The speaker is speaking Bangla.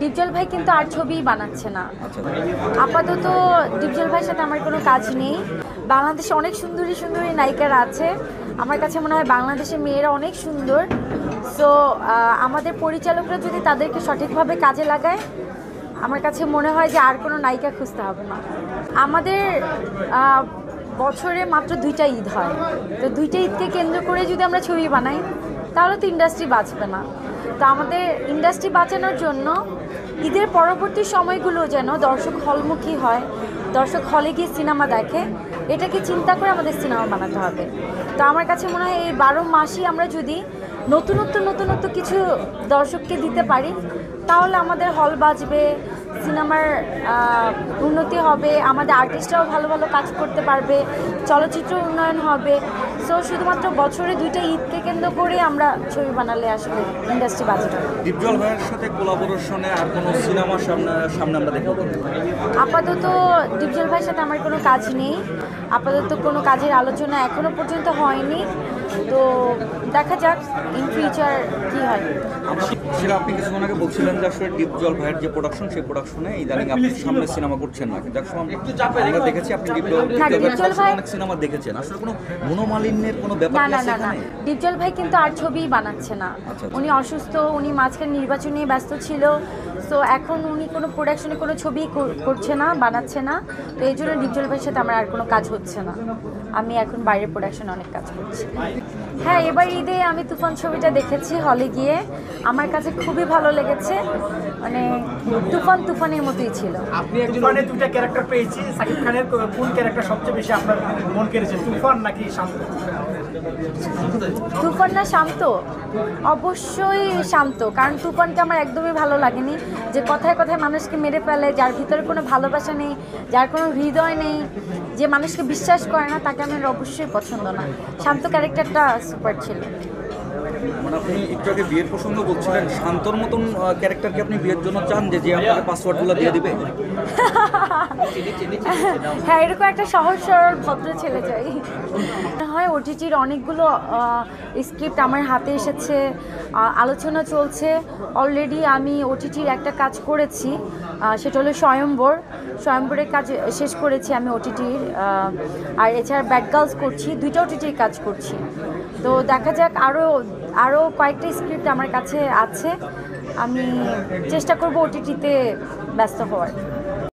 ডিপজল ভাই কিন্তু আর ছবি বানাচ্ছে না। আপাতত ডিপজল ভাইয়ের সাথে আমার কোনো কাজ নেই। বাংলাদেশে অনেক সুন্দরী সুন্দরী নায়িকারা আছে, আমার কাছে মনে হয় বাংলাদেশের মেয়েরা অনেক সুন্দর। সো আমাদের পরিচালকরা যদি তাদেরকে সঠিকভাবে কাজে লাগায়, আমার কাছে মনে হয় যে আর কোনো নায়িকা খুঁজতে হবে না। আমাদের বছরে মাত্র 2টা ঈদ হয়, তো 2টা ঈদকে কেন্দ্র করে যদি আমরা ছবি বানাই তাহলে তো ইন্ডাস্ট্রি বাঁচবে না। তো আমাদের ইন্ডাস্ট্রি বাঁচানোর জন্য ঈদের পরবর্তী সময়গুলো যেন দর্শক হলমুখী হয়, দর্শক হলে গিয়ে সিনেমা দেখে, এটাকে চিন্তা করে আমাদের সিনেমা বানাতে হবে। তো আমার কাছে মনে হয় এই 12 মাসই আমরা যদি নতুনত্ব কিছু দর্শককে দিতে পারি তাহলে আমাদের হল বাজবে, সিনেমার উন্নতি হবে, আমাদের আর্টিস্টরাও ভালো ভালো কাজ করতে পারবে, চলচ্চিত্র উন্নয়ন হবে। সো শুধুমাত্র বছরে 2টা ঈদকে কেন্দ্র করে আমরা ছবি বানালে আসলে ইন্ডাস্ট্রি বাজবে। ডিপজল ভাইয়ের সাথে কোলাবোরেশনে আর কোনো সিনেমা সামনে আমরা দেখব? আপাতত ডিপজল ভাইয়ের সাথে আমার কোনো কাজ নেই, আপাতত কোনো কাজের আলোচনা এখনো পর্যন্ত হয়নি। তো দেখা যাক ইন ফিউচার কী হয়। সেটা আপনি কিছুক্ষণ আগে বলছিলেন যে আসলে ডিপজল ভাইয়ের যে প্রোডাকশন, সেই প্রোডাকশনে ইদানিং আপনি সামনে সিনেমা করছেন না, কিন্তু আমরা দেখেছি আপনি ডিপজল ভাই অনেক সিনেমা দেখেছেন। আসলে কোনো মনোমালিন্যের কোনো ব্যাপার আছে না। ডিপজল ভাই কিন্তু আর ছবিই বানাচ্ছে না। উনি অসুস্থ, উনি মাঝখানে নির্বাচন নিয়ে ব্যস্ত ছিল। তো এখন উনি কোনো প্রোডাকশনে কোনো ছবি করছে না, বানাচ্ছে না। তো এই জন্য ডিপজল ভাইয়ের সাথে আমার আর কোনো কাজ হচ্ছে না। আমি এখন বাইরের প্রোডাকশনে অনেক কাজ করছি। হ্যাঁ, এবার ঈদে আমি তুফান ছবিটা দেখেছি হলে গিয়ে, আমার কাছে খুবই ভালো লেগেছে। মানে তুফানের মতোই ছিল। আপনি তুফানে 2টা ক্যারেক্টার পেয়েছি, সাকিব খানের কোন ক্যারেক্টার সবচেয়ে বেশি আপনার মন কেড়েছে, তুফান নাকি শান্ত? তুফান না শান্ত? অবশ্যই শান্ত, কারণ তুফানকে আমার একদমই ভালো লাগেনি। যে কথায় কথায় মানুষকে মেরে ফেলে, যার ভিতরে কোনো ভালোবাসা নেই, যার কোনো হৃদয় নেই, যে মানুষকে বিশ্বাস করে না, তাকে আমার অবশ্যই পছন্দ না। শান্ত ক্যারেক্টারটা সুপার ছিল। মানে আপনি একটু আগে বিয়ের প্রসঙ্গ বলছিলেন, শান্তর মতন ক্যারেক্টারকে আপনি বিয়ের জন্য চান যে আপনাকে পাসওয়ার্ডগুলো দিয়ে দিবে? হ্যাঁ, এরকম একটা সহজ সরল ভদ্র ছেলে চাই। হয় ওটিটির অনেকগুলো স্ক্রিপ্ট আমার হাতে এসেছে, আলোচনা চলছে। অলরেডি আমি ওটিটির একটা কাজ করেছি, সেটা হলো স্বয়ম্বরের কাজ শেষ করেছি আমি ওটিটির। আর এছাড়া ব্যাড গার্লস করছি, 2টা ওটিটির কাজ করছি। তো দেখা যাক, আরও কয়েকটা স্ক্রিপ্ট আমার কাছে আছে। আমি চেষ্টা করব ওটিটিতে ব্যস্ত হওয়ার।